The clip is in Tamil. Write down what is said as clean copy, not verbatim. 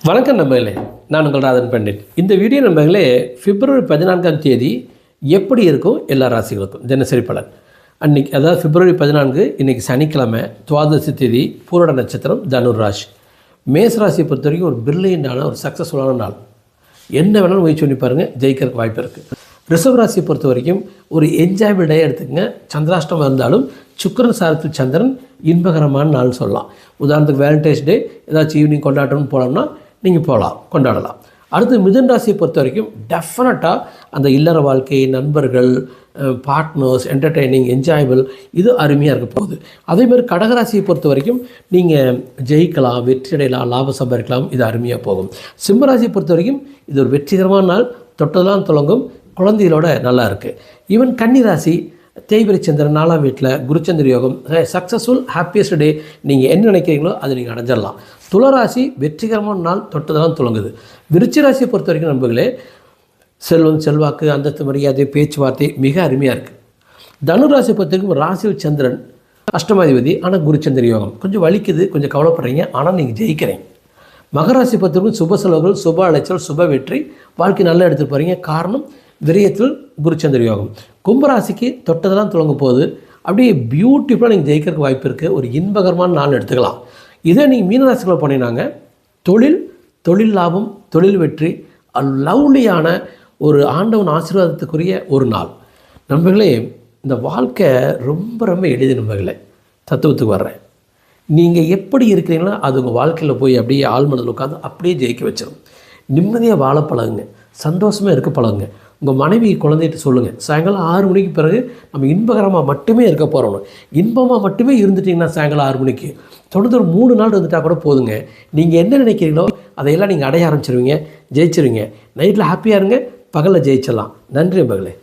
வணக்கம் நண்பர்களே, நான் உங்கள் ராதன் பண்டிட். இந்த வீடியோ நண்பர்களே பிப்ரவரி 14ஆம் தேதி எப்படி இருக்கும் எல்லா ராசிகளுக்கும் தினசரி பலன். அன்றைக்கி அதாவது பிப்ரவரி 14 இன்றைக்கி சனிக்கிழமை, துவாதசி தேதி, பூரட நட்சத்திரம், தனுர் ராசி. மேஷ ராசியை பொறுத்த வரைக்கும் ஒரு பிரில்லியண்டான ஒரு சக்ஸஸ்ஃபுல்லான நாள். என்ன வேணாலும் முயற்சி பண்ணி பாருங்கள், ஜெயிக்கிறதுக்கு வாய்ப்பு இருக்குது. ரிஷப ராசியை பொறுத்த வரைக்கும் ஒரு என்ஜாயபிள் டே எடுத்துக்கங்க. சந்திராஷ்டமம் இருந்தாலும் சுக்கிரன் சாரத்தில் சந்திரன் இன்பகரமான நாள்னு சொல்லலாம். உதாரணத்துக்கு வேலண்டைன்ஸ் டே ஏதாச்சும் ஈவினிங் கொண்டாட்டம்னு போனோம்னா நீங்கள் போகலாம், கொண்டாடலாம். அடுத்து மிதுன ராசியை பொறுத்த வரைக்கும் டெஃபினட்டாக அந்த இல்லற வாழ்க்கை, நண்பர்கள், பார்ட்னர்ஸ், என்டர்டெய்னிங், என்ஜாயபிள், இது அருமையாக இருக்க போகுது. அதேமாதிரி கடகராசியை பொறுத்த வரைக்கும் நீங்கள் ஜெயிக்கலாம், வெற்றி அடையலாம், லாபம் சம்பாதிக்கலாம், இது அருமையாக போகும். சிம்மராசியை பொறுத்த வரைக்கும் இது ஒரு வெற்றிகரமான நாள், தொட்டதெல்லாம் தொடங்கும், குழந்தைகளோட நல்லா இருக்குது. ஈவன் கன்னிராசி தேய்பிரை சந்திரன் 4ஆம் வீட்டில் குருச்சந்திர யோகம், சக்ஸஸ்ஃபுல் ஹாப்பியஸ்ட் டே. நீங்கள் என்ன நினைக்கிறீங்களோ அதை நீங்கள் அடைஞ்சிடலாம். துளராசி வெற்றிகரமான நாள், தொட்டதெல்லாம் தொடங்குது. விருச்சிக ராசியை பொறுத்த வரைக்கும் நண்பர்களே செல்வம், செல்வாக்கு, அந்தஸ்து, மரியாதை, பேச்சுவார்த்தை மிக அருமையாக இருக்குது. தனுராசியை பொறுத்த வரைக்கும் ராசியில் சந்திரன் அஷ்டமாதிபதி, ஆனால் குருச்சந்திர யோகம் கொஞ்சம் வலிக்குது, கொஞ்சம் கவலைப்படுறீங்க, ஆனால் நீங்கள் ஜெயிக்கிறீங்க. மகராசி பொறுத்த வரைக்கும் சுப செலவுகள், சுப அலைச்சல், சுப வெற்றி, வாழ்க்கை நல்லா எடுத்துகிட்டு போகிறீங்க. காரணம் விரயத்தில் குருச்சந்திர யோகம். கும்பராசிக்கு தொட்டதெல்லாம் தொடங்க போகுது, அப்படியே பியூட்டிஃபுல்லாக நீங்கள் ஜெயிக்கிறதுக்கு வாய்ப்பு இருக்குது. ஒரு இன்பகரமான நாள் எடுத்துக்கலாம். இதே நீங்கள் மீனராசிக்குள்ள போனீங்கன்னாங்க தொழில் லாபம், தொழில் வெற்றி, லவ்லியான ஒரு ஆண்டவன் ஆசீர்வாதத்துக்குரிய ஒரு நாள். நண்பர்களே, இந்த வாழ்க்கை ரொம்ப ரொம்ப எளிது நண்பர்களே. தத்துவத்துக்கு வர்றேன், நீங்கள் எப்படி இருக்கிறீங்களோ அது உங்கள் வாழ்க்கையில் போய் அப்படியே ஆழ்மனதில் உட்காந்து அப்படியே ஜெயிக்க வச்சிடும். நிம்மதியாக வாழ பழகுங்க, சந்தோஷமாக இருக்க பழகுங்க. உங்கள் மனைவி, குழந்தைகிட்ட சொல்லுங்கள், சாயங்காலம் 6 மணிக்கு பிறகு நம்ம இன்பகரமாக மட்டுமே இருக்க போகிறோம். இன்பமாக மட்டுமே இருந்துட்டிங்கன்னா சாயங்காலம் 6 மணிக்கு தொடர்ந்து ஒரு 3 நாள் இருந்துட்டால் கூட போதுங்க. நீங்கள் என்ன நினைக்கிறீங்களோ அதையெல்லாம் நீங்கள் அடைய ஆரம்பிச்சிருவீங்க, ஜெயிச்சிருவீங்க. நைட்டில் ஹாப்பியாக இருங்க, பகலில் ஜெயிச்சிடலாம். நன்றி மகளே.